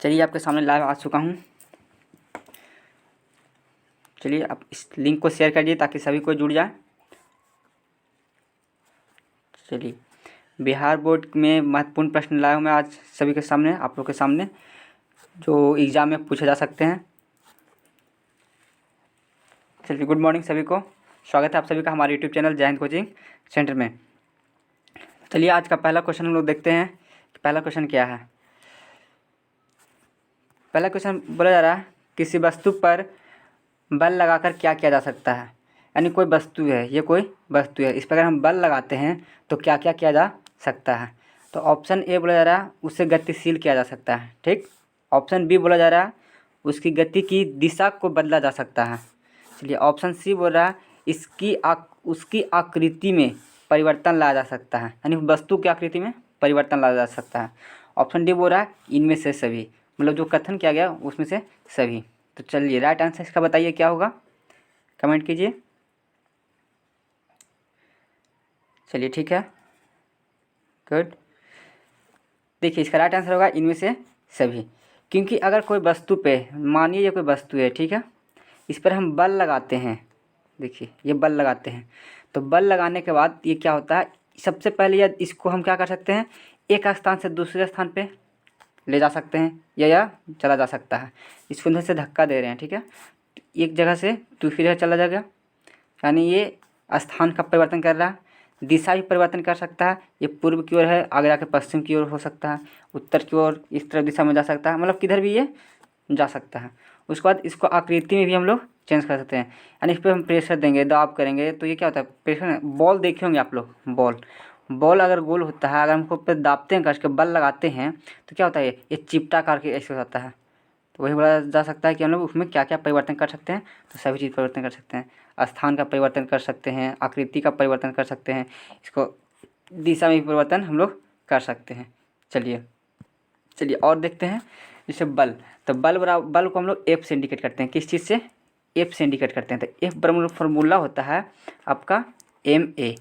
चलिए आपके सामने लाइव आ चुका हूँ। चलिए आप इस लिंक को शेयर कर दिए ताकि सभी को जुड़ जाए। चलिए बिहार बोर्ड में महत्वपूर्ण प्रश्न लाया हूँ मैं आज सभी के सामने, आप लोग के सामने, जो एग्ज़ाम में पूछे जा सकते हैं। चलिए गुड मॉर्निंग सभी को, स्वागत है आप सभी का हमारे यूट्यूब चैनल जय हिंद कोचिंग सेंटर में। चलिए आज का पहला क्वेश्चन हम लोग देखते हैं कि पहला क्वेश्चन क्या है। पहला क्वेश्चन बोला जा रहा है किसी वस्तु पर बल लगाकर क्या किया जा सकता है। यानी कोई वस्तु है, ये कोई वस्तु है, इस पर अगर हम बल लगाते हैं तो क्या क्या किया जा सकता है। तो ऑप्शन ए बोला जा रहा है उसे गतिशील किया जा सकता है, ठीक। ऑप्शन बी बोला जा रहा है उसकी गति की दिशा को बदला जा सकता है। चलिए ऑप्शन सी बोल रहा है उसकी आकृति में परिवर्तन लाया जा सकता है, यानी वस्तु की आकृति में परिवर्तन लाया जा सकता है। ऑप्शन डी बोल रहा है इनमें से सभी, मतलब जो कथन किया गया उसमें से सभी। तो चलिए राइट आंसर इसका बताइए क्या होगा, कमेंट कीजिए। चलिए ठीक है, गुड। देखिए इसका राइट आंसर होगा इनमें से सभी, क्योंकि अगर कोई वस्तु पे, मानिए ये कोई वस्तु है, ठीक है, इस पर हम बल लगाते हैं, देखिए ये बल लगाते हैं, तो बल लगाने के बाद ये क्या होता है, सबसे पहले या इसको हम क्या कर सकते हैं, एक स्थान से दूसरे स्थान पे ले जा सकते हैं या चला जा सकता है। इसको अंदर से धक्का दे रहे हैं, ठीक है, एक जगह से दूसरी जगह चला जाएगा, यानी ये स्थान का परिवर्तन कर रहा है। दिशा भी परिवर्तन कर सकता है, ये पूर्व की ओर है, आगे जाकर पश्चिम की ओर हो सकता है, उत्तर की ओर इस तरफ दिशा में जा सकता है, मतलब किधर भी ये जा सकता है। उसके बाद इसको आकृति में भी हम लोग चेंज कर सकते हैं, यानी इस पर हम प्रेशर देंगे, दाब करेंगे तो ये क्या होता है, प्रेशर। बॉल देखे होंगे आप लोग, बॉल अगर गोल होता है, अगर हमको पे दाबते हैं, कसके बल लगाते हैं तो क्या होता है, ये चिपटा करके ऐसे हो जाता है। तो वही बोला जा सकता है कि हम लोग उसमें क्या क्या परिवर्तन कर सकते हैं, तो सभी चीज़ परिवर्तन कर सकते हैं। स्थान का परिवर्तन कर सकते हैं, आकृति का परिवर्तन कर सकते हैं, इसको दिशा में भी परिवर्तन हम लोग कर सकते हैं। चलिए और देखते हैं जैसे बल, तो बल को हम लोग एफ से इंडिकेट करते हैं, किस चीज़ से, एफ से इंडिकेट करते हैं। तो एफ बराबर फार्मूला होता है आपका एम ए,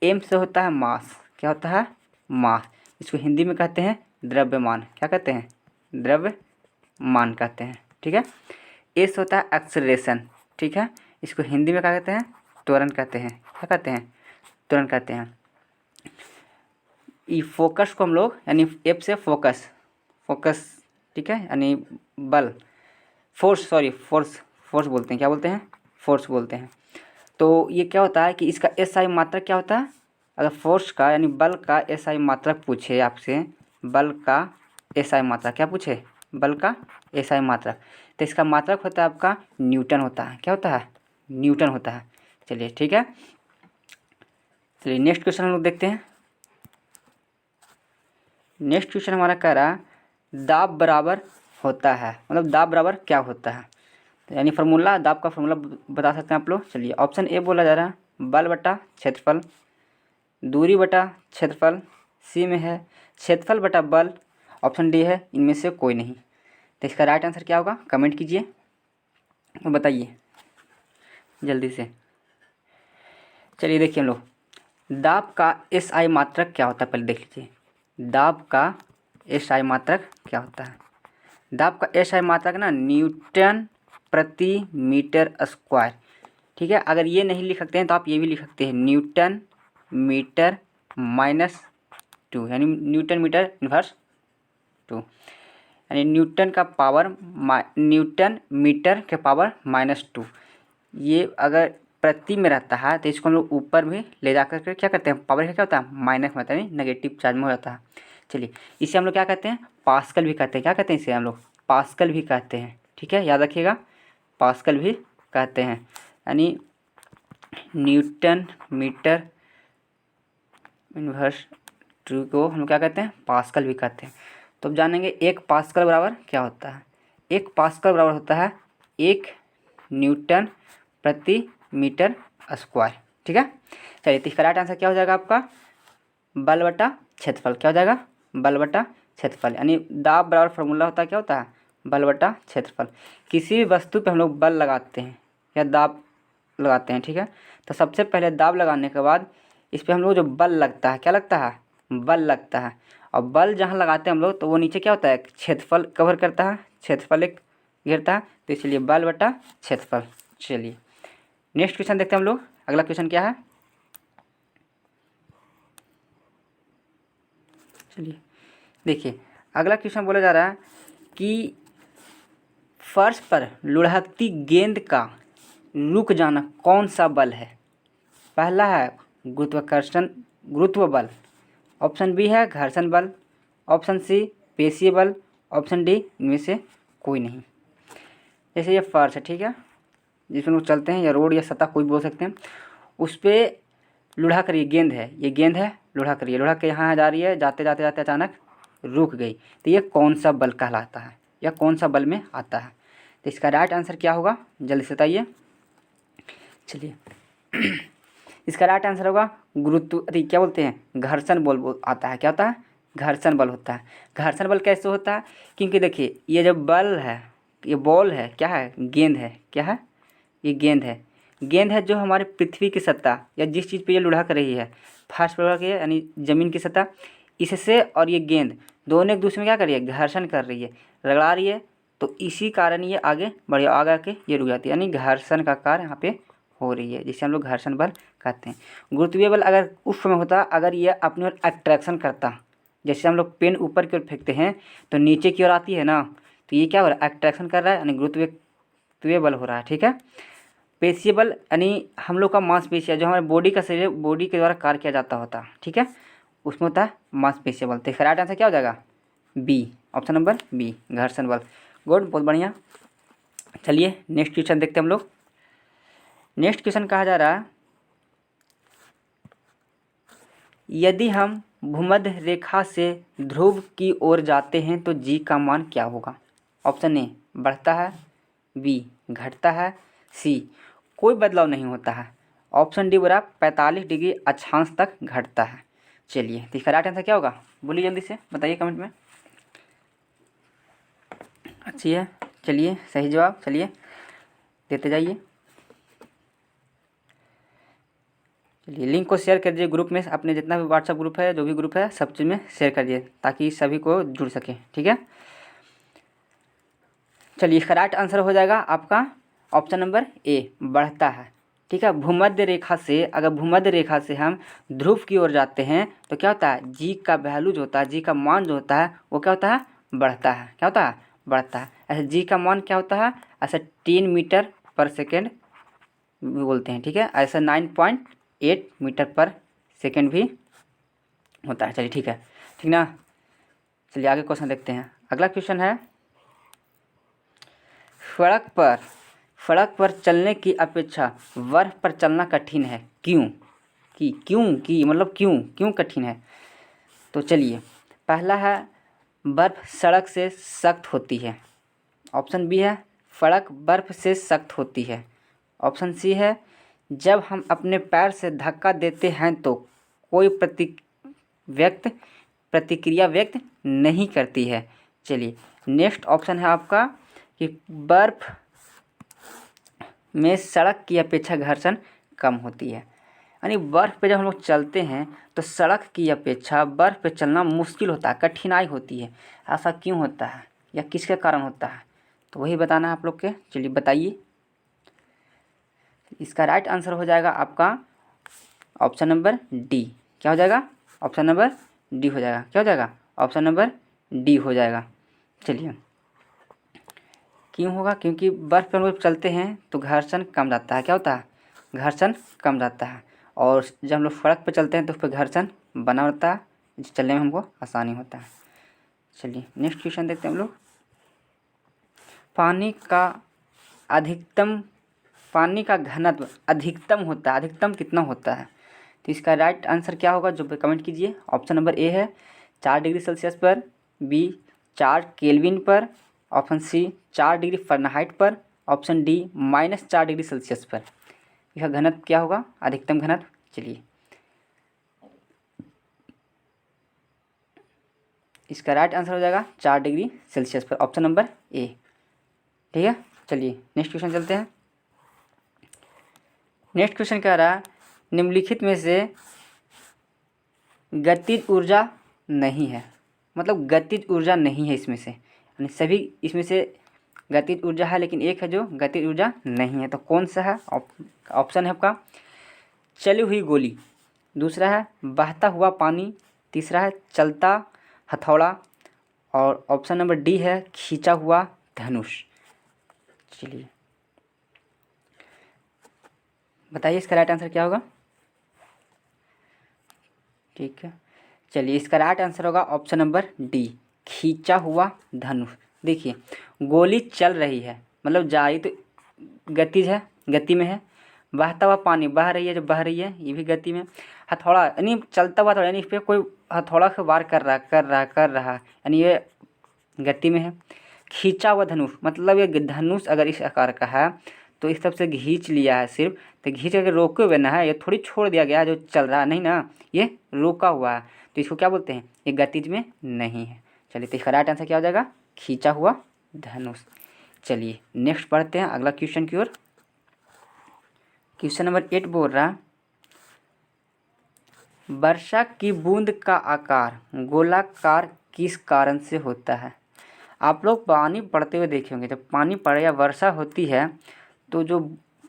एम से होता है मास, क्या होता है, मास। इसको हिंदी में कहते हैं द्रव्यमान, क्या कहते हैं, द्रव्यमान कहते हैं, ठीक है। एस होता है एक्सेलरेशन, ठीक है, इसको हिंदी में क्या कहते हैं, त्वरण कहते हैं, क्या कहते हैं, त्वरण कहते हैं। ई फोकस को हम लोग, यानी एफ से फोकस, ठीक है, यानी बल, फोर्स बोलते हैं, क्या बोलते हैं, फोर्स बोलते हैं। तो ये क्या होता है कि इसका एसआई मात्रक क्या होता है, अगर फोर्स का यानी बल का एसआई मात्रक पूछे आपसे, बल का एसआई मात्रक क्या पूछे, बल का एसआई मात्रक, तो इसका मात्रक होता है आपका न्यूटन होता है, क्या होता है, न्यूटन होता है। चलिए ठीक है, चलिए नेक्स्ट क्वेश्चन हम लोग देखते हैं। नेक्स्ट क्वेश्चन हमारा कह रहा है दाब बराबर होता है, मतलब दाब बराबर क्या होता है, तो यानी फार्मूला, दाब का फार्मूला बता सकते हैं आप लोग। चलिए ऑप्शन ए बोला जा रहा है बल बटा क्षेत्रफल, दूरी बटा क्षेत्रफल, सी में है क्षेत्रफल बटा बल, ऑप्शन डी है इनमें से कोई नहीं। तो इसका राइट आंसर क्या होगा, कमेंट कीजिए और बताइए जल्दी से। चलिए देखिए हम लोग दाब का एस आई मात्रक क्या होता है, पहले देख लीजिए, दाब का एस आई मात्रक क्या होता है। दाब का एस आई मात्रक ना न्यूटन प्रति मीटर स्क्वायर, ठीक है। अगर ये नहीं लिख सकते हैं तो आप ये भी लिख सकते हैं न्यूटन मीटर -2, यानी न्यूटन मीटर इन्वर्स 2, यानी न्यूटन का पावर न्यूटन मीटर के पावर -2। ये अगर प्रति में रहता है तो इसको हम लोग ऊपर भी ले जाकर के क्या करते हैं, पावर का क्या होता है, माइनस में होता है, नेगेटिव चार्ज में हो जाता है। चलिए इसे हम लोग क्या कहते हैं, पास्कल भी कहते हैं, क्या कहते हैं इसे हम लोग, पास्कल भी कहते हैं, ठीक है, याद रखिएगा, पास्कल भी कहते हैं, यानी न्यूटन मीटर इन्वर्स 2 को हम लोग क्या कहते हैं, पास्कल भी कहते हैं। तो अब जानेंगे एक पास्कल बराबर क्या होता है। एक पास्कल बराबर होता है 1 न्यूटन प्रति मीटर स्क्वायर, ठीक है। चलिए तो इसका राइट आंसर क्या हो जाएगा आपका, बल बटा क्षेत्रफल, क्या हो जाएगा, बल बटा क्षेत्रफल, यानी दाब बराबर फार्मूला होता है, क्या होता है, बल बटा क्षेत्रफल। किसी भी वस्तु पे हम लोग बल लगाते हैं या दाब लगाते हैं, ठीक है, तो सबसे पहले दाब लगाने के बाद इस पर हम लोग जो बल लगता है, क्या लगता है, बल लगता है, और बल जहाँ लगाते हैं हम लोग तो वो नीचे क्या होता है, क्षेत्रफल कवर करता है, क्षेत्रफल एक घेरता है, तो इसलिए बल बटा क्षेत्रफल। चलिए नेक्स्ट क्वेश्चन देखते हैं हम लोग। अगला क्वेश्चन क्या है, चलिए देखिए अगला क्वेश्चन बोला जा रहा है कि फर्श पर लुढ़कती गेंद का रुक जाना कौन सा बल है। पहला है गुरुत्वाकर्षण गुरुत्व बल, ऑप्शन बी है घर्षण बल, ऑप्शन सी पेशीय बल, ऑप्शन डी इनमें से कोई नहीं। जैसे ये फर्श है, ठीक है, जिसमें लोग चलते हैं, या रोड या सतह कोई बोल सकते हैं, उस पर लुढ़ा कर ये गेंद है, ये गेंद है, लुढ़ा कर ये लुढ़ा के यहाँ जा रही है, जाते जाते जाते अचानक रुक गई, तो ये कौन सा बल कहलाता है, या कौन सा बल में आता है। तो इसका राइट आंसर क्या होगा, जल्दी से बताइए। चलिए इसका राइट आंसर होगा गुरुत्व, अरे क्या बोलते हैं, घर्षण बल आता है। क्या होता है, घर्षण बल होता है। घर्षण बल कैसे होता है, क्योंकि देखिए ये जो बल है, ये बॉल है, क्या है, गेंद है, क्या है, ये गेंद है। गेंद है जो हमारे पृथ्वी की सतह या जिस चीज़ पे ये लुढ़क रही है, फर्श पर लुढ़क रही है, यानी ज़मीन की सतह, इससे और ये गेंद दोनों एक दूसरे में क्या कर रही है, घर्षण कर रही है, रगड़ा रही है, तो इसी कारण ये आगे बढ़ आगे आके ये रुक जाती है, यानी घर्षण का कार्य यहाँ पे हो रही है, जिसे हम लोग घर्षण बल कहते हैं। गुरुत्वीय बल अगर उस समय होता अगर ये अपनी ओर अट्रैक्शन करता, जैसे हम लोग पेन ऊपर की ओर फेंकते हैं तो नीचे की ओर आती है ना, तो ये क्या हो रहा है, अट्रैक्शन कर रहा है, यानी गुरुत्वीय बल हो रहा है, ठीक है। पेशीय बल यानी हम लोग का मांसपेशियाँ जो हमारे बॉडी का शरीर बॉडी के द्वारा कार्य किया जाता होता है, ठीक है, उसमें होता है मांसपेशिय बल। तो इसका राइट आंसर क्या हो जाएगा, बी, ऑप्शन नंबर बी, घर्षण बल। गुड, बहुत बढ़िया। चलिए नेक्स्ट क्वेश्चन देखते हैं हम लोग। नेक्स्ट क्वेश्चन कहा जा रहा है, यदि हम भूमध्य रेखा से ध्रुव की ओर जाते हैं तो जी का मान क्या होगा। ऑप्शन ए बढ़ता है, बी घटता है, सी कोई बदलाव नहीं होता है, ऑप्शन डी बोला 45 डिग्री अक्षांश तक घटता है। चलिए तो इसका राइट आंसर क्या होगा, बोलिए जल्दी से बताइए कमेंट में। अच्छी है, चलिए सही जवाब, चलिए देते जाइए। चलिए लिंक को शेयर कर दीजिए ग्रुप में, अपने जितना भी व्हाट्सएप ग्रुप है, जो भी ग्रुप है, सब चीज़ में शेयर कर दिए ताकि सभी को जुड़ सके, ठीक है। चलिए इसका राइट आंसर हो जाएगा आपका ऑप्शन नंबर ए, बढ़ता है, ठीक है। भूमध्य रेखा से, अगर भूमध्य रेखा से हम ध्रुव की ओर जाते हैं तो क्या होता है, जी का वैल्यू जो होता है, जी का मान जो होता है वो क्या होता है, बढ़ता है। क्या होता है, बढ़ता है। ऐसे जी का मान क्या होता है, ऐसे 3 मीटर पर सेकेंड बोलते हैं, ठीक है। ऐसा 9.8 मीटर पर सेकेंड भी होता है। चलिए ठीक है, ठीक ना। चलिए आगे क्वेश्चन देखते हैं। अगला क्वेश्चन है, सड़क पर चलने की अपेक्षा बर्फ पर चलना कठिन है, क्यों। क्यों मतलब क्यों कठिन है। तो चलिए पहला है बर्फ सड़क से सख्त होती है, ऑप्शन बी है सड़क बर्फ से सख्त होती है, ऑप्शन सी है जब हम अपने पैर से धक्का देते हैं तो कोई प्रतिक्रिया व्यक्त नहीं करती है। चलिए नेक्स्ट ऑप्शन है आपका कि बर्फ में सड़क की अपेक्षा घर्षण कम होती है, यानी बर्फ़ पे जब हम लोग चलते हैं तो सड़क की अपेक्षा बर्फ़ पे चलना मुश्किल होता है, कठिनाई होती है। ऐसा क्यों होता है या किसके कारण होता है, तो वही बताना है आप लोग के। चलिए बताइए। इसका राइट आंसर हो जाएगा आपका ऑप्शन नंबर डी। क्या हो जाएगा, ऑप्शन नंबर डी हो जाएगा। क्या हो जाएगा, ऑप्शन नंबर डी हो जाएगा। चलिए क्यों होगा, क्योंकि बर्फ़ पर हम लोग चलते हैं तो घर्षण कम जाता है। क्या होता है, घर्षण कम जाता है, और जब हम लोग सड़क पर चलते हैं तो उस पर घर्षण बना होता है, चलने में हमको आसानी होता है। चलिए नेक्स्ट क्वेश्चन देखते हैं हम लोग। पानी का घनत्व अधिकतम होता है, अधिकतम कितना होता है। तो इसका राइट आंसर क्या होगा, जो कमेंट कीजिए। ऑप्शन नंबर ए है 4 डिग्री सेल्सियस पर, बी 4 केल्विन पर, ऑप्शन सी 4 डिग्री फ़ारेनहाइट पर, ऑप्शन डी -4 डिग्री सेल्सियस पर। इसका घनत्व क्या होगा, अधिकतम घनत्व। चलिए इसका राइट आंसर हो जाएगा 4 डिग्री सेल्सियस पर, ऑप्शन नंबर ए, ठीक है। चलिए नेक्स्ट क्वेश्चन चलते हैं। नेक्स्ट क्वेश्चन कह रहा है, निम्नलिखित में से गतिज ऊर्जा नहीं है। मतलब गतिज ऊर्जा नहीं है इसमें से, यानी सभी इसमें से गतिज ऊर्जा है, लेकिन एक है जो गतिज ऊर्जा नहीं है। तो कौन सा है? ऑप्शन है आपका चली हुई गोली, दूसरा है बहता हुआ पानी, तीसरा है चलता हथौड़ा, और ऑप्शन नंबर डी है खींचा हुआ धनुष। चलिए बताइए इसका राइट आंसर क्या होगा। ठीक है, चलिए इसका राइट आंसर होगा ऑप्शन नंबर डी, खींचा हुआ धनुष। देखिए गोली चल रही है, मतलब जा रही तो गतिज है, गति में है। बहता हुआ पानी, बह रही है, जो बह रही है ये भी गति में। हथौड़ा यानी चलता हुआ हथौड़ा, यानी इस पर कोई हथौड़ा से वार कर रहा है, यानी ये गति में है। खींचा हुआ धनुष, मतलब ये धनुष अगर इस आकार का है तो इस तरफ से खींच लिया है सिर्फ, तो खींच करके रोके हुए ना है, ये थोड़ी छोड़ दिया गया है जो चल रहा है, नहीं ना, ये रोका हुआ है, तो इसको क्या बोलते हैं? ये गतिज में नहीं है। चलिए तो इसका राइट आंसर क्या हो जाएगा? खींचा हुआ धनुष। चलिए नेक्स्ट पढ़ते हैं अगला क्वेश्चन की ओर। क्वेश्चन नंबर 8 बोल रहा, वर्षा की बूंद का आकार गोलाकार किस कारण से होता है? आप लोग पानी पढ़ते हुए देखे होंगे, जब पानी पड़े या वर्षा होती है तो जो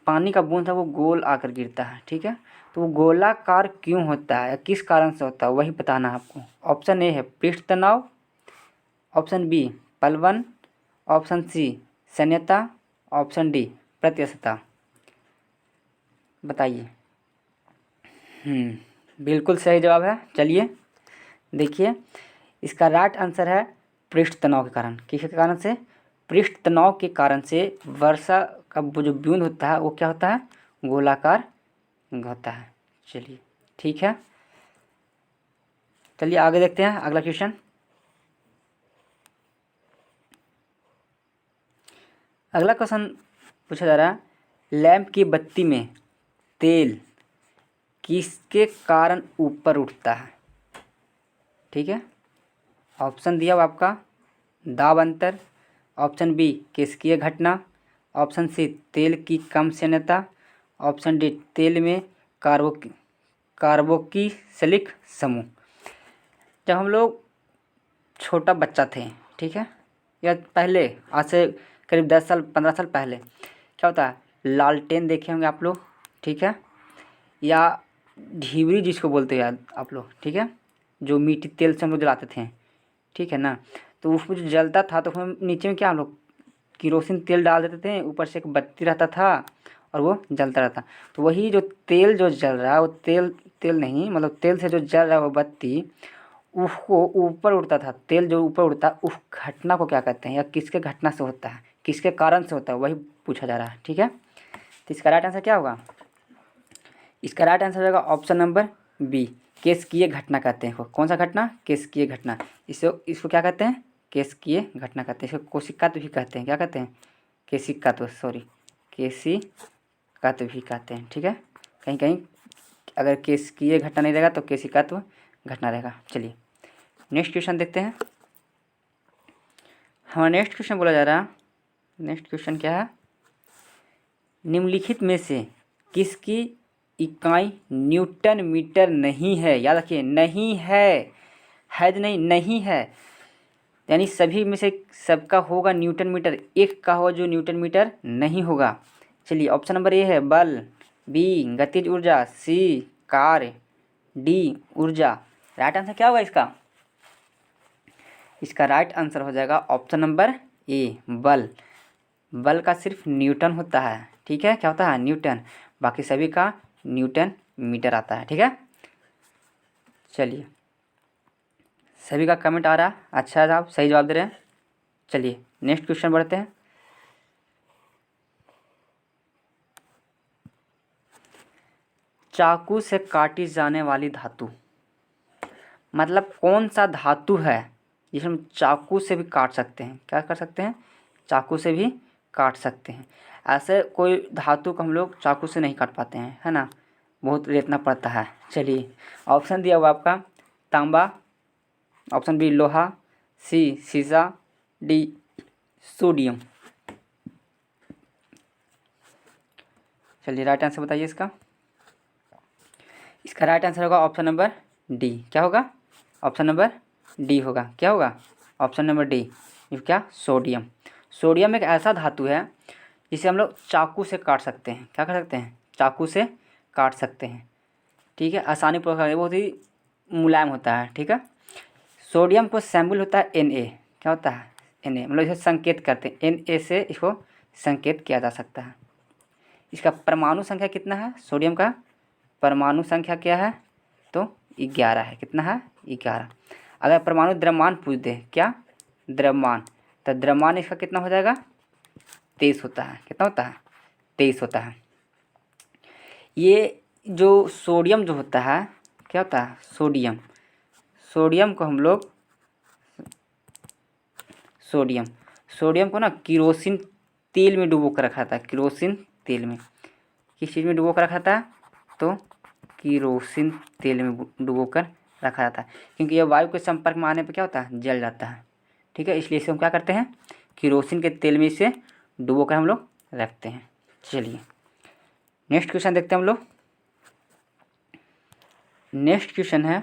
पानी का बूंद है वो गोल आकर गिरता है, ठीक है। तो वो गोलाकार क्यों होता है या किस कारण से होता है वही बताना है आपको। ऑप्शन ए है पृष्ठ तनाव, ऑप्शन बी पलवन, ऑप्शन सी शून्यता, ऑप्शन डी प्रत्यक्षता। बताइए। बिल्कुल सही जवाब है। चलिए देखिए इसका राइट आंसर है पृष्ठ तनाव के कारण। किसके कारण से? पृष्ठ तनाव के कारण से वर्षा का वो जो बूंद होता है वो क्या होता है? गोलाकार होता है। चलिए ठीक है, चलिए आगे देखते हैं अगला क्वेश्चन। अगला क्वेश्चन पूछा जा रहा है, लैंप की बत्ती में तेल किसके कारण ऊपर उठता है? ठीक है, ऑप्शन दिया हुआ आपका दाब अंतर, ऑप्शन बी केशिकीय घटना, ऑप्शन सी तेल की कम श्यानता, ऑप्शन डी तेल में कार्बोक्सिलिक समूह। जब हम लोग छोटा बच्चा थे, ठीक है, या पहले आज से करीब 10 साल 15 साल पहले क्या होता है, लालटेन देखे होंगे आप लोग, ठीक है, या ढिबरी जिसको बोलते हैं आप लोग, ठीक है, जो मिट्टी तेल से हम लोग जलाते थे, ठीक है ना। तो उसमें जो जलता था तो उसमें नीचे में क्या हम लोग किरोसिन तेल डाल देते थे, ऊपर से एक बत्ती रहता था और वो जलता रहता। तो वही जो तेल जो जल रहा है वो तेल नहीं, मतलब तेल से जो जल रहा है वो बत्ती, उसको ऊपर उड़ता था। तेल जो ऊपर उड़ता है उस घटना को क्या कहते हैं या किसके घटना से होता है, किसके कारण से होता है, वही पूछा जा रहा है, ठीक है। तो इसका राइट आंसर क्या होगा? इसका राइट आंसर होगा ऑप्शन नंबर बी, केशिकीय घटना कहते हैं। कौन सा घटना? केशिकीय घटना। इसको क्या कहते हैं? केशिकीय घटना कहते हैं। इसको कोशिकात्व भी कहते हैं। क्या कहते हैं? केशिकात्व, सॉरी केशिकात्व भी कहते हैं, ठीक है। कहीं कहीं अगर केशिकीय घटना नहीं रहेगा तो केशिकात्व घटना रहेगा। चलिए नेक्स्ट क्वेश्चन देखते हैं। हमारा नेक्स्ट क्वेश्चन बोला जा रहा है, नेक्स्ट क्वेश्चन क्या है, निम्नलिखित में से किसकी इकाई न्यूटन मीटर नहीं है? याद रखिए, नहीं है, तो नहीं है, यानी सभी में से सबका होगा न्यूटन मीटर, एक का होगा जो न्यूटन मीटर नहीं होगा। चलिए ऑप्शन नंबर ए है बल, बी गतिज ऊर्जा, सी कार्य, डी ऊर्जा। राइट आंसर क्या होगा इसका? इसका राइट आंसर हो जाएगा ऑप्शन नंबर ए बल। बल का सिर्फ न्यूटन होता है, ठीक है, क्या होता है? न्यूटन। बाकी सभी का न्यूटन मीटर आता है, ठीक है। चलिए सभी का कमेंट आ रहा है, अच्छा है, आप सही जवाब दे रहे हैं। चलिए नेक्स्ट क्वेश्चन बढ़ते हैं। चाकू से काटी जाने वाली धातु, मतलब कौन सा धातु है जिसे हम चाकू से भी काट सकते हैं? क्या कर सकते हैं? चाकू से भी काट सकते हैं। ऐसे कोई धातु को हम लोग चाकू से नहीं काट पाते हैं, है ना, बहुत रेतना पड़ता है। चलिए ऑप्शन दिया हुआ आपका तांबा, ऑप्शन बी लोहा, सी सीसा, डी सोडियम। चलिए राइट आंसर बताइए इसका। इसका राइट आंसर होगा ऑप्शन नंबर डी। क्या होगा? ऑप्शन नंबर डी होगा। क्या होगा? Option number D. ये क्या? सोडियम। सोडियम एक ऐसा धातु है जिसे हम लोग चाकू से काट सकते हैं। क्या कर सकते हैं? चाकू से काट सकते हैं। ठीक है, आसानी पूर्वक, बहुत ही मुलायम होता है। ठीक है, सोडियम को सिंबल होता है Na। क्या होता है? Na, मतलब इसे संकेत करते हैं, Na से इसको संकेत किया जा सकता है। इसका परमाणु संख्या कितना है? सोडियम का परमाणु संख्या क्या है? तो 11 है। कितना है? 11। अगर परमाणु द्रव्यमान पूछ दे, क्या? द्रव्यमान, तो द्रव्यमान इसका कितना हो जाएगा? 23 होता है। कितना होता है? 23 होता है। ये जो सोडियम जो होता है, क्या होता है? सोडियम, सोडियम को हम लोग सोडियम को ना किरोसिन तेल में डुबो कर रखा था। किरोसिन तेल में, किस चीज़ में डुबो कर रखा था? तो किरोसिन तेल में डुबो कर रखा जाता है, क्योंकि यह वायु के संपर्क में आने पर क्या होता है? जल जाता है। ठीक है, इसलिए इसे हम क्या करते हैं? किरोसिन के तेल में इसे डुबो कर हम लोग रखते हैं। चलिए नेक्स्ट क्वेश्चन देखते हैं हम लोग। नेक्स्ट क्वेश्चन है,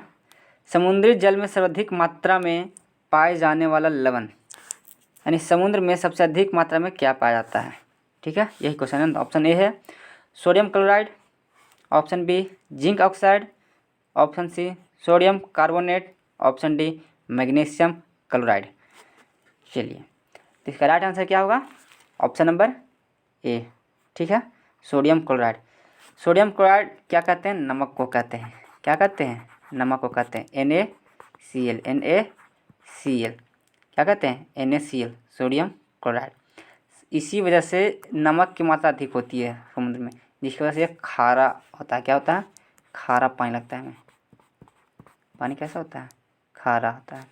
समुद्री जल में सर्वाधिक मात्रा में पाए जाने वाला लवण, यानी समुद्र में सबसे अधिक मात्रा में क्या पाया जाता है? ठीक है, यही क्वेश्चन है। ऑप्शन ए है sodium chloride, option B zinc oxide, option C sodium carbonate, option D magnesium chloride. चलिए, तो इसका राइट आंसर क्या होगा? Option number A. ठीक है, सोडियम क्लोराइड। सोडियम क्लोराइड क्या कहते हैं? नमक को कहते हैं। क्या कहते हैं? नमक को कहते हैं। NaCl, NaCl क्या कहते हैं? NaCl, sodium chloride. इसी वजह से नमक की मात्रा अधिक होती है समुद्र में, जिसकी वजह से ये खारा होता है। क्या होता है? खारा पानी लगता है हमें। पानी कैसा होता है? खारा होता है।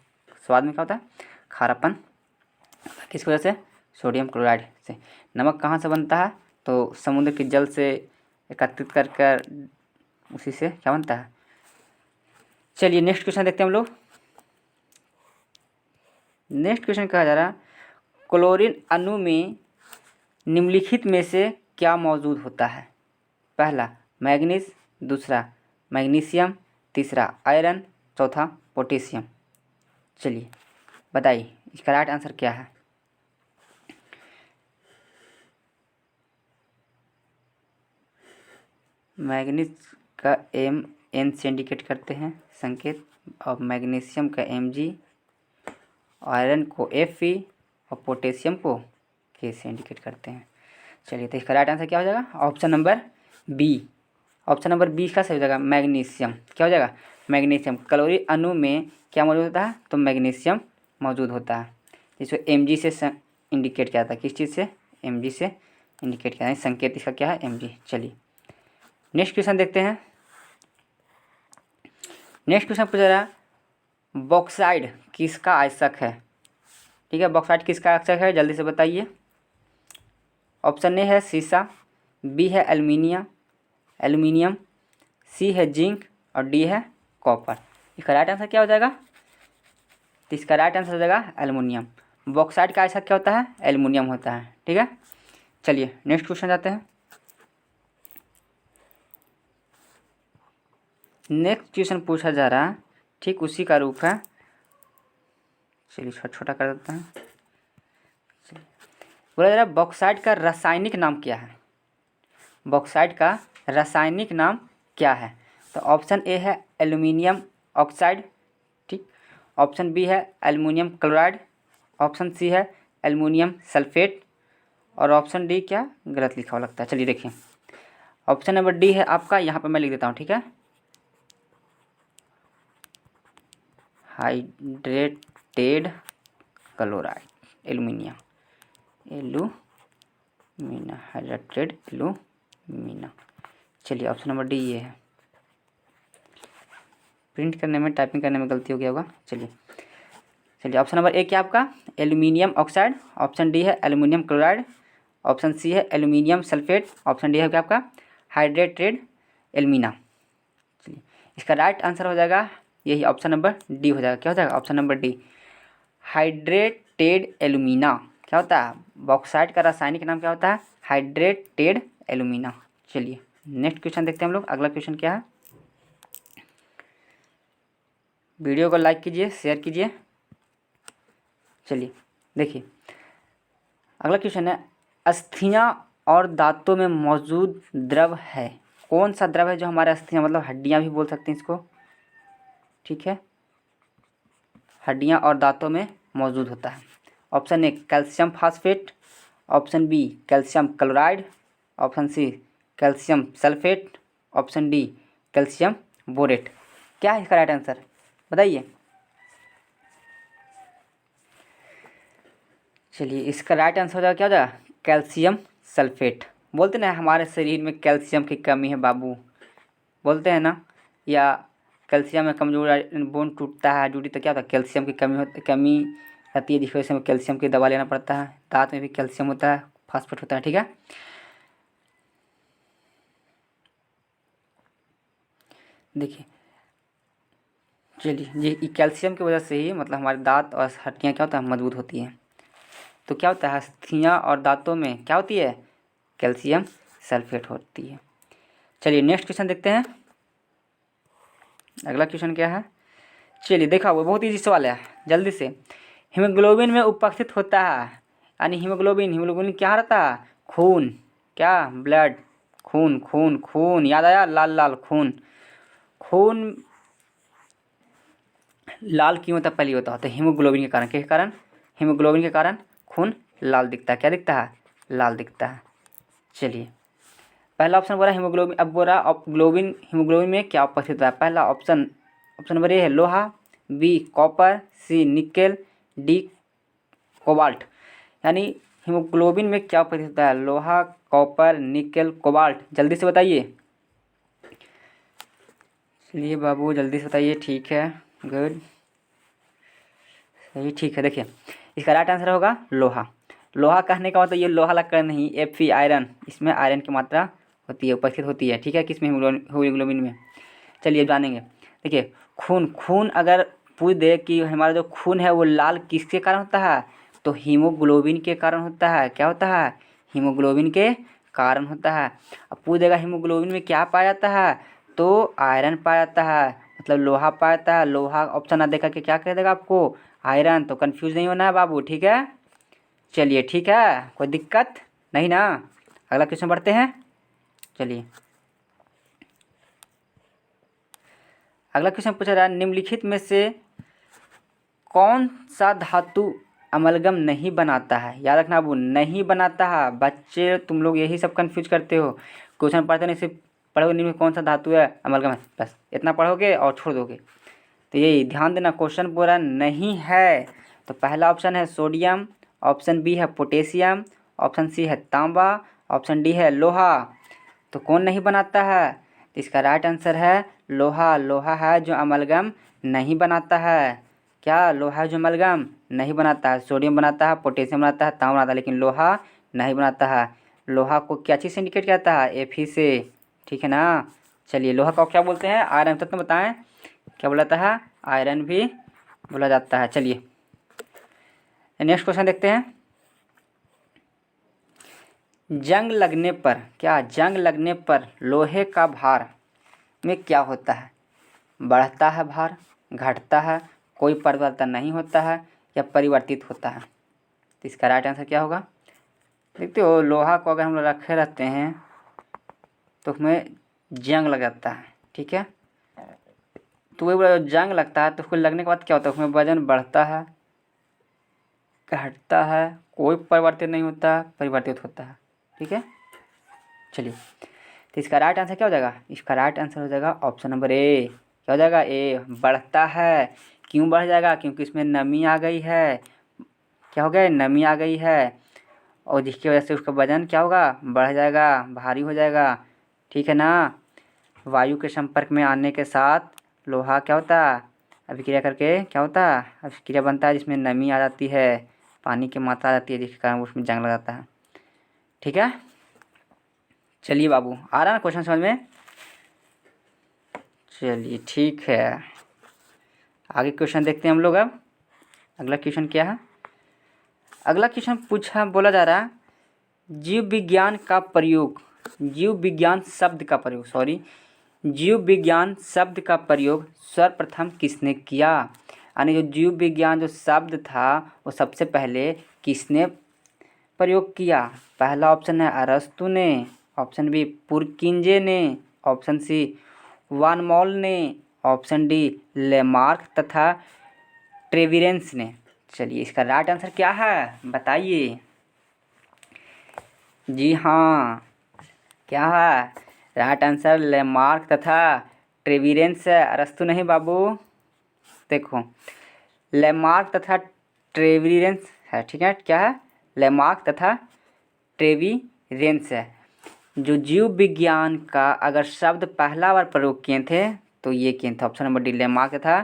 स्वाद में क्या होता है? खारापन। किस वजह से? सोडियम क्लोराइड से। नमक कहाँ से बनता है? तो समुद्र के जल से एकत्रित कर उसी से क्या बनता है। चलिए नेक्स्ट क्वेश्चन देखते हैं हम लोग। नेक्स्ट क्वेश्चन कहा जा रहा है, क्लोरीन अणु में निम्नलिखित में से क्या मौजूद होता है? पहला मैग्नीज, दूसरा मैग्नीशियम, तीसरा आयरन, चौथा पोटेशियम। चलिए बताइए इसका राइट आंसर क्या है? मैग्नीज का Mn से इंडिकेट करते हैं संकेत, और मैग्नीशियम का Mg, आयरन को Fe और पोटेशियम को K से इंडिकेट करते हैं। चलिए, तो इसका राइट आंसर क्या हो जाएगा? Option number B. Option number B का सही हो जाएगा, मैग्नीशियम। क्या हो जाएगा? मैग्नीशियम। क्लोरीन अणु में क्या मौजूद होता है? तो मैग्नीशियम मौजूद होता है, जिसको Mg से इंडिकेट किया था। किस चीज़ से? Mg से इंडिकेट किया है। संकेत इसका क्या है? Mg। चलिए नेक्स्ट क्वेश्चन देखते हैं। नेक्स्ट क्वेश्चन पूछा रहा है, बॉक्साइड किसका आयशक है? ठीक है, बॉक्साइड किसका आयशक है? जल्दी से बताइए। ऑप्शन ए है सीसा, बी है एल्यूमिनियम, सी है जिंक और डी है कॉपर। इसका राइट आंसर क्या हो जाएगा? तो इसका राइट आंसर हो जाएगा एल्यूमिनियम। बॉक्साइड का आयशक क्या होता है? एल्यूमिनियम होता है। ठीक है, चलिए नेक्स्ट क्वेश्चन जाते हैं। नेक्स्ट क्वेश्चन पूछा जा रहा है, ठीक उसी का रूप है। चलिए छोटा छोटा कर देते हैं। चलिए बोला जा रहा है, बॉक्साइड का रासायनिक नाम क्या है? बॉक्साइड का रासायनिक नाम क्या है? तो ऑप्शन ए है एल्यूमिनियम ऑक्साइड, ठीक। ऑप्शन बी है एल्यूमिनियम क्लोराइड, ऑप्शन सी है एल्यूमिनियम सल्फेट, और ऑप्शन डी क्या गलत लिखा हुआ लगता है। चलिए देखिए, ऑप्शन नंबर डी है आपका, यहाँ पर मैं लिख देता हूँ। ठीक है, hydrated chloride, aluminium, hydrated alumina. चलिए ऑप्शन नंबर डी ये है। प्रिंट करने में, टाइपिंग करने में गलती हो गया होगा। चलिए ऑप्शन नंबर ए क्या आपका? एल्यूमिनियम ऑक्साइड, ऑप्शन डी है एल्यूमिनियम क्लोराइड, ऑप्शन सी है एल्यूमिनियम सल्फेट, ऑप्शन डी है क्या आपका? Hydrated alumina. चलिए इसका राइट आंसर हो जाएगा यही, ऑप्शन नंबर डी हो जाएगा। क्या हो जाएगा? Option number D, hydrated alumina. क्या होता है? बॉक्साइड का रासायनिक नाम क्या होता है? Hydrated alumina. चलिए नेक्स्ट क्वेश्चन देखते हैं हम लोग। अगला क्वेश्चन क्या है? वीडियो को लाइक कीजिए, शेयर कीजिए। चलिए देखिए, अगला क्वेश्चन है, अस्थियां और दांतों में मौजूद द्रव है। कौन सा द्रव है जो हमारे अस्थियां मतलब हड्डियां भी बोल सकते हैं इसको, ठीक है, हड्डियां और दांतों में मौजूद होता है। Option A calcium phosphate, option B calcium chloride, option C calcium sulphate, option D calcium borate. क्या है इसका राइट आंसर बताइए। चलिए इसका राइट आंसर हो जाएगा, क्या हो जाएगा, कैल्शियम सल्फेट। बोलते ना हमारे शरीर में कैल्शियम की कमी है बाबू, बोलते हैं ना, या कैल्शियम में कमजोर बोन टूटता है हड्डी, तो क्या होता है, कैल्शियम की कमी रहती है, जिस वजह से हमें कैल्शियम की दवा लेना पड़ता है। दांत में भी कैल्शियम होता है, फास्फेट होता है, ठीक है। देखिए चलिए, ये कैल्शियम की वजह से ही मतलब हमारे दांत और हड्डियाँ क्या होता है, मजबूत होती हैं। तो क्या होता है, अस्थियाँ और दांतों में क्या होती है, कैल्शियम सल्फेट होती है। चलिए नेक्स्ट क्वेश्चन देखते हैं। अगला क्वेश्चन क्या है, चलिए देखा वो बहुत ईजी सवाल है, जल्दी से। हीमोग्लोबिन में उपस्थित होता है, यानी हीमोग्लोबिन क्या रहता है, खून, क्या, ब्लड, खून खून खून, याद आया, लाल लाल खून। खून लाल क्यों होता है, पहले होता है तो हीमोग्लोबिन के कारण, किसके कारण, हीमोग्लोबिन के कारण खून लाल दिखता है, क्या दिखता है, लाल दिखता है। चलिए पहला ऑप्शन बोला हीमोग्लोबिन, अब बोला ग्लोबिन, हीमोग्लोबिन में क्या उपस्थित होता है। पहला ऑप्शन, ऑप्शन नंबर ए है लोहा, बी कॉपर, सी निकेल, डी कोबाल्ट। यानी हीमोग्लोबिन में क्या उपस्थित होता है, लोहा, कॉपर, निकेल, कोबाल्ट। जल्दी से बताइए, चलिए बाबू जल्दी से बताइए, ठीक है, गुड, सही, ठीक है। देखिए इसका राइट आंसर होगा लोहा। लोहा कहने का मतलब ये लोहा लक्कड़ नहीं, Fe आयरन, इसमें आयरन की मात्रा होती है, उपस्थित होती है, ठीक है, किसमें, हीमोग्लोबिन में। चलिए जानेंगे। देखिए खून अगर पूछ दे कि हमारा जो खून है वो लाल किसके कारण होता है, तो हीमोग्लोबिन के कारण होता है। क्या होता है, हीमोग्लोबिन के कारण होता है। अब पूछ देगा हीमोग्लोबिन में क्या पाया जाता है, तो आयरन पाया जाता है, मतलब लोहा पाया जाता है। लोहा ऑप्शन ना देकर के क्या कह देगा आपको, आयरन। तो कंफ्यूज नहीं होना है बाबू, ठीक है। चलिए ठीक है, कोई दिक्कत नहीं ना। अगला क्वेश्चन बढ़ते हैं। चलिए अगला क्वेश्चन पूछा रहा है, निम्नलिखित में से कौन सा धातु अमलगम नहीं बनाता है। याद रखना बाबू, नहीं बनाता है। बच्चे तुम लोग यही सब कंफ्यूज करते हो, क्वेश्चन पढ़ते नहीं, सिर्फ पढ़ोगे निम्न में कौन सा धातु है अमलगम है, बस इतना पढ़ोगे और छोड़ दोगे। तो यही ध्यान देना, क्वेश्चन पूरा नहीं है। तो पहला ऑप्शन है सोडियम, ऑप्शन बी है पोटेशियम, ऑप्शन सी है तांबा, ऑप्शन डी है लोहा। तो कौन नहीं बनाता है, तो इसका राइट आंसर है लोहा। लोहा है जो अमलगम नहीं बनाता है। क्या, लोहा है जो अमलगम नहीं बनाता है। सोडियम बनाता है, पोटेशियम बनाता है, तांबा बनाता है, लेकिन लोहा नहीं बनाता है। लोहा को क्या चीज़ से इंडिकेट करता है, Fe से, ठीक है ना। चलिए लोहा को क्या बोलते हैं, आयरन तत्व बताएं, क्या बोला जाता है, आयरन भी बोला जाता है। चलिए नेक्स्ट क्वेश्चन देखते हैं। जंग लगने पर, क्या, जंग लगने पर लोहे का भार में क्या होता है, बढ़ता है भार, घटता है, कोई परिवर्तन नहीं होता है, या परिवर्तित होता है। तो इसका राइट आंसर क्या होगा। देखते हो लोहा को अगर हम लोग रखे रहते हैं तो उसमें जंग लग जाता है, ठीक है। तो वही बोला, जंग लगता है तो उसको लगने के बाद क्या होता है, उसमें वजन बढ़ता है, घटता है, कोई परिवर्तित नहीं होता, परिवर्तित होता है, ठीक है। चलिए तो इसका राइट आंसर क्या हो जाएगा, इसका राइट आंसर हो जाएगा ऑप्शन नंबर ए। क्या हो जाएगा, ए, बढ़ता है। क्यों बढ़ जाएगा, क्योंकि इसमें नमी आ गई है। क्या हो गया, नमी आ गई है, और जिसकी वजह से उसका वजन क्या होगा, बढ़ जाएगा, भारी हो जाएगा, ठीक है ना। वायु के संपर्क में आने के साथ लोहा क्या होता है, अभिक्रिया करके क्या होता है, अभिक्रिया बनता है, जिसमें नमी आ जाती है, पानी की मात्रा आ जाती है, जिसके कारण उसमें जंग लग जाता है, ठीक है। चलिए बाबू, आ रहा है ना क्वेश्चन समझ में। चलिए ठीक है, आगे क्वेश्चन देखते हैं हम लोग। अब अगला क्वेश्चन क्या है, अगला क्वेश्चन पूछा, बोला जा रहा है, जीव विज्ञान का प्रयोग, जीव विज्ञान शब्द का प्रयोग, सॉरी, जीव विज्ञान शब्द का प्रयोग सर्वप्रथम किसने किया? यानी जो जीव विज्ञान जो शब्द था वो सबसे पहले किसने प्रयोग किया? पहला ऑप्शन है अरस्तु ने, ऑप्शन बी पुरकिंजे ने, ऑप्शन सी वान मॉल ने, ऑप्शन डी लेमार्क तथा ट्रेविरेंस ने। चलिए इसका राइट आंसर क्या है बताइए। जी हाँ, क्या है राइट आंसर? लेमार्क तथा ट्रेविरेंस है, अरस्तु नहीं बाबू। देखो लेमार्क तथा ट्रेविरेंस है, ठीक है। क्या है? लेमार्क तथा ट्रेविरेंस है। जो जीव विज्ञान का अगर शब्द पहला बार प्रयोग किए थे तो ये किए थे, ऑप्शन नंबर डी लेमार्क तथा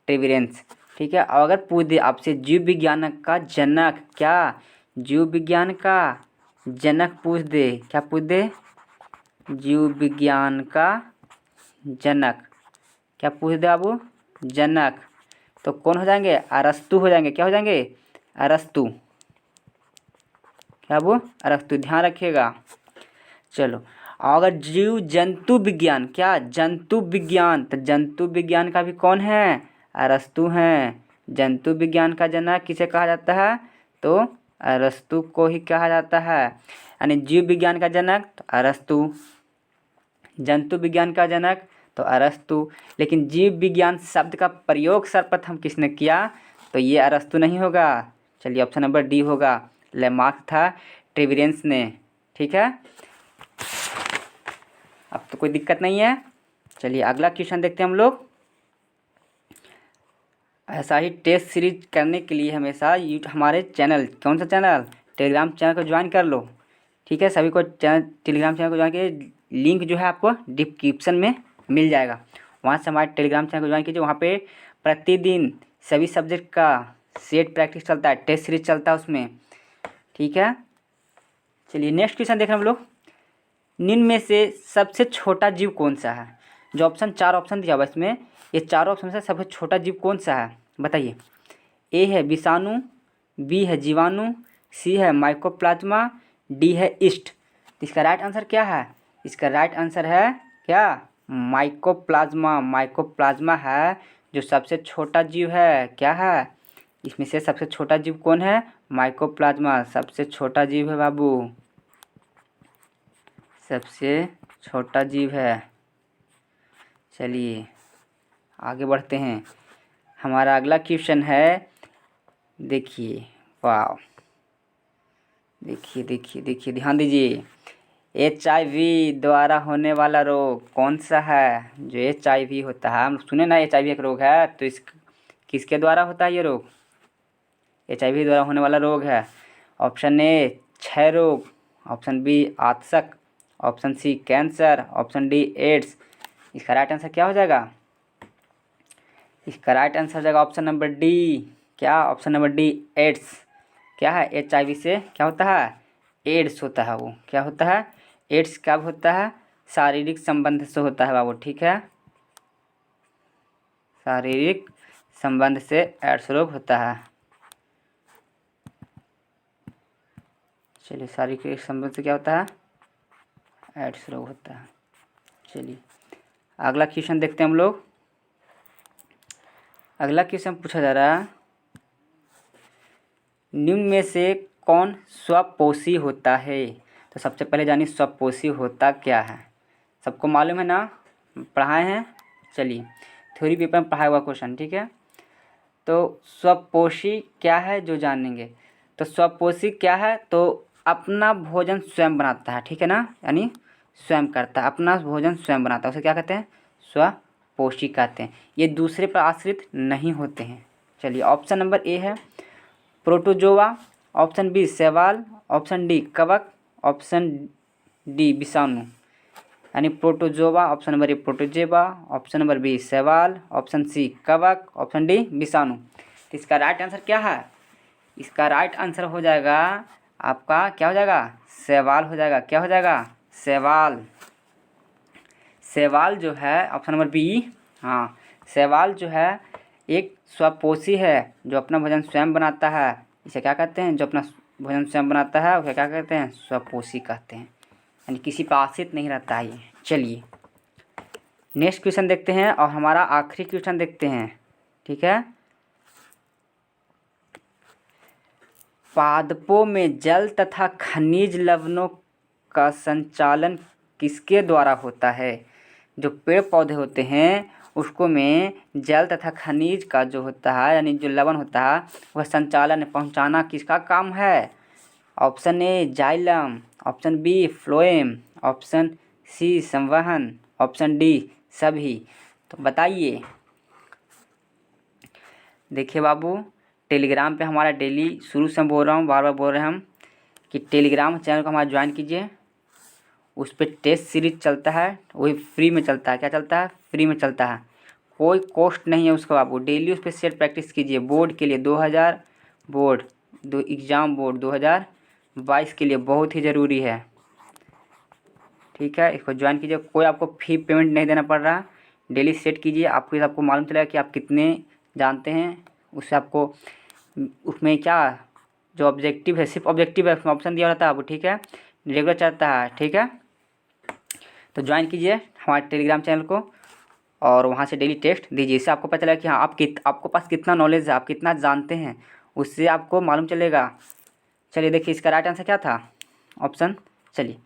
ट्रेविरेंस, ठीक है। और अगर पूछ दे आपसे जीव विज्ञान का जनक, क्या जीव विज्ञान का जनक पूछ दे, क्या पूछ दे? जीव विज्ञान का जनक क्या पूछ दे बाबू? जनक, तो कौन हो जाएंगे? अरस्तु हो जाएंगे। क्या हो जाएंगे? अरस्तु। क्या वो? अरस्तु, ध्यान रखिएगा। चलो अगर जीव जंतु विज्ञान, क्या जंतु विज्ञान, तो जंतु विज्ञान का भी कौन है? अरस्तु हैं। जंतु विज्ञान का जनक किसे कहा जाता है? तो अरस्तु को ही कहा जाता है। यानी जीव विज्ञान का जनक तो अरस्तु, जंतु विज्ञान का जनक तो अरस्तु। लेकिन जीव विज्ञान शब्द का प्रयोग सर्वप्रथम किसने किया? तो ये अरस्तु नहीं होगा। चलिए ऑप्शन नंबर डी होगा, लेमार्क था ट्रेविरेंस ने, ठीक है। अब तो कोई दिक्कत नहीं है। चलिए अगला क्वेश्चन देखते हैं हम लोग। ऐसा ही टेस्ट सीरीज करने के लिए हमेशा हमारे चैनल, कौन सा चैनल? टेलीग्राम चैनल को ज्वाइन कर लो, ठीक है। सभी को टेलीग्राम चैनल को ज्वाइन कीजिए, लिंक जो है आपको डिस्क्रिप्शन में मिल जाएगा। वहाँ से हमारे टेलीग्राम चैनल को ज्वाइन कीजिए। वहाँ पे प्रतिदिन सभी सब्जेक्ट का सेट प्रैक्टिस चलता है, टेस्ट सीरीज चलता है उसमें, ठीक है। चलिए नेक्स्ट क्वेश्चन देख रहे हैं हम लोग। निम्न में से सबसे छोटा जीव कौन सा है? जो ऑप्शन, 4 ऑप्शन दिया हुआ इसमें, ये चारों ऑप्शन से सबसे छोटा जीव कौन सा है बताइए। ए है विषाणु, बी है जीवाणु, सी है माइकोप्लाज्मा, डी है ईस्ट। इसका राइट आंसर क्या है? इसका राइट आंसर है क्या? माइकोप्लाज्मा। माइकोप्लाज्मा है जो सबसे छोटा जीव है। क्या है? इसमें से सबसे छोटा जीव कौन है? माइकोप्लाज्मा सबसे छोटा जीव है बाबू, सबसे छोटा जीव है। चलिए आगे बढ़ते हैं। हमारा अगला क्वेश्चन है, देखिए, वाह, देखिए देखिए देखिए, ध्यान दीजिए। HIV द्वारा होने वाला रोग कौन सा है? जो HIV होता है, हम सुने ना HIV एक रोग है, तो इस किसके द्वारा होता है ये रोग? HIV द्वारा होने वाला रोग है। ऑप्शन ए क्षय रोग, ऑप्शन बी आतशक, option C cancer, option D AIDS. इसका राइट आंसर क्या हो जाएगा? इसका राइट आंसर हो जाएगा ऑप्शन नंबर डी। क्या? Option number D AIDS. क्या है? HIV से क्या होता है? एड्स होता है। वो क्या होता है? एड्स कब होता है? शारीरिक संबंध से होता है बाबू, ठीक है। शारीरिक संबंध से एड्स रोग होता है। चलिए शारीरिक संबंध से क्या होता है? एड्स रोग होता है। चलिए अगला क्वेश्चन देखते हैं हम लोग। अगला क्वेश्चन पूछा जा रहा है, निम्न में से कौन स्वपोषी होता है? तो सबसे पहले जानिए स्वपोषी होता क्या है। सबको मालूम है ना, पढ़ाए हैं। चलिए थ्योरी पेपर में पढ़ाया हुआ क्वेश्चन, ठीक है। तो स्वपोषी क्या है जो जानेंगे। तो स्वपोषी क्या है? तो अपना भोजन स्वयं बनाता है, ठीक है ना। यानी स्वयं करता है, अपना भोजन स्वयं बनाता है, उसे क्या कहते हैं? स्वपोषी कहते हैं। ये दूसरे पर आश्रित नहीं होते हैं। चलिए ऑप्शन नंबर ए है प्रोटोजोआ, ऑप्शन बी शैवाल, ऑप्शन डी कवक, ऑप्शन डी विषाणु। यानी protozoa, option number A protozoa, option number B शैवाल, ऑप्शन सी कवक, ऑप्शन डी विषाणु। तो इसका राइट आंसर क्या है? इसका राइट आंसर हो जाएगा आपका, क्या हो जाएगा? शैवाल हो जाएगा। क्या हो जाएगा? शैवाल। शैवाल जो है ऑप्शन नंबर बी, हाँ, शैवाल जो है एक स्वपोषी है जो अपना भोजन स्वयं बनाता है। इसे क्या कहते हैं? जो अपना भोजन स्वयं बनाता है उसे क्या कहते हैं? स्वपोषी कहते हैं। यानी किसी पर आश्रित नहीं रहता है ये। चलिए नेक्स्ट क्वेश्चन देखते हैं और हमारा आखिरी क्वेश्चन देखते हैं, ठीक है। पादपों में जल तथा खनिज लवणों का संचालन किसके द्वारा होता है? जो पेड़ पौधे होते हैं उसको में जल तथा खनिज का जो होता है यानी जो लवण होता है वह संचालन पहुंचाना किसका काम है? Option A xylem, option B phloem, option C संवहन, ऑप्शन डी सभी। तो बताइए। देखिए बाबू, टेलीग्राम पे हमारा डेली शुरू से बोल रहा हूँ, बार बार बोल रहे हैं हम कि टेलीग्राम चैनल को हमारा ज्वाइन कीजिए। उस पर टेस्ट सीरीज चलता है, वही फ्री में चलता है। क्या चलता है? फ्री में चलता है, कोई कॉस्ट नहीं है उसका बाबू। डेली उस पर सेट प्रैक्टिस कीजिए बोर्ड के लिए। 2000 बोर्ड दो एग्ज़ाम बोर्ड 2022 के लिए बहुत ही ज़रूरी है, ठीक है। इसको ज्वाइन कीजिए, कोई आपको फी पेमेंट नहीं देना पड़ रहा। डेली सेट कीजिए, आपको मालूम चलेगा कि आप कितने जानते हैं। उससे आपको उसमें क्या जो ऑब्जेक्टिव है, सिर्फ ऑब्जेक्टिव है, उसमें ऑप्शन दिया रहता है आपको, ठीक है। रेगुलर चलता है, ठीक है। तो ज्वाइन कीजिए हमारे टेलीग्राम चैनल को और वहाँ से डेली टेस्ट दीजिए। इससे आपको पता चलेगा कि हाँ आपको पास कितना नॉलेज है, आप कितना जानते हैं, उससे आपको मालूम चलेगा। चलिए देखिए, इसका राइट आंसर क्या था? ऑप्शन, चलिए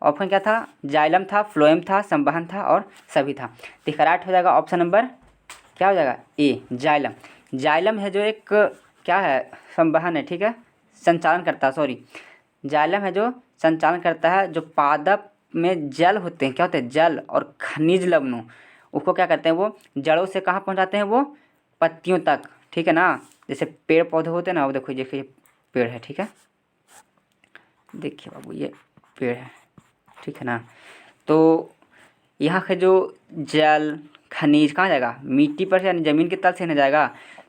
ऑप्शन क्या था? जाइलम था, फ्लोएम था, संवहन था और सभी था। तो इसका राइट हो जाएगा ऑप्शन नंबर क्या हो जाएगा? ए, जाइलम। जाइलम है जो एक क्या है? संवहन है, ठीक है, संचालन करता है, सॉरी। जाइलम है जो संचालन करता है। जो पादप में जल होते हैं, क्या होते हैं? जल और खनिज लवणों, उसको क्या करते हैं? वो जड़ों से कहाँ पहुँचाते हैं? वो पत्तियों तक, ठीक है ना। जैसे पेड़ पौधे होते हैं ना, वो देखो देखिए पेड़ है, ठीक है। देखिए बाबू ये पेड़ है, ठीक है ना। तो यहाँ का जो जल खनिज कहाँ जाएगा? मिट्टी पर से यानी ज़मीन के तल से नहीं जाएगा,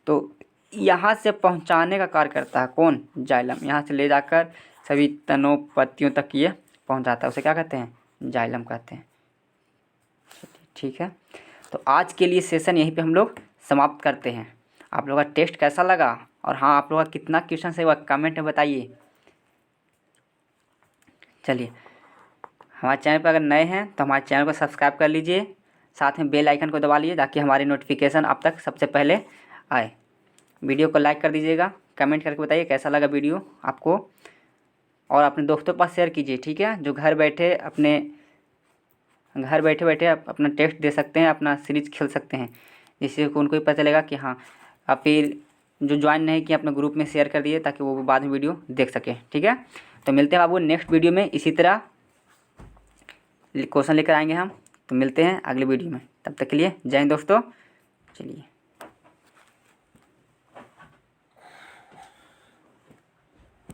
तो यहाँ से पहुँचाने का कार्य करता है कौन? जाइलम। यहाँ से ले जाकर सभी तनों पत्तियों तक ये पहुँचाता है, उसे क्या कहते हैं? जाइलम कहते हैं, ठीक है। तो आज के लिए सेशन यहीं पे हम लोग समाप्त करते हैं। आप लोगों का टेस्ट कैसा लगा और हाँ आप लोगों का कितना क्वेश्चन है वह कमेंट में बताइए। चलिए, हमारे चैनल पर अगर नए हैं तो हमारे चैनल को सब्सक्राइब कर लीजिए, साथ में बेल आइकन को दबा लीजिए ताकि हमारी नोटिफिकेशन आप तक सबसे पहले आए। वीडियो को लाइक कर दीजिएगा, कमेंट करके बताइए कैसा लगा वीडियो आपको, और अपने दोस्तों के पास शेयर कीजिए, ठीक है। जो घर बैठे बैठे अपना टेस्ट दे सकते हैं, अपना सीरीज खेल सकते हैं, जिससे उनको भी पता चलेगा कि हाँ। आप फिर जो ज्वाइन नहीं किए अपने ग्रुप में शेयर कर दिए ताकि वो बाद में वीडियो देख सके, ठीक है। तो मिलते हैं बाबू नेक्स्ट वीडियो में, इसी तरह क्वेश्चन लेकर आएंगे हम। तो मिलते हैं अगले वीडियो में, तब तक के लिए जय हिंद दोस्तों। चलिए।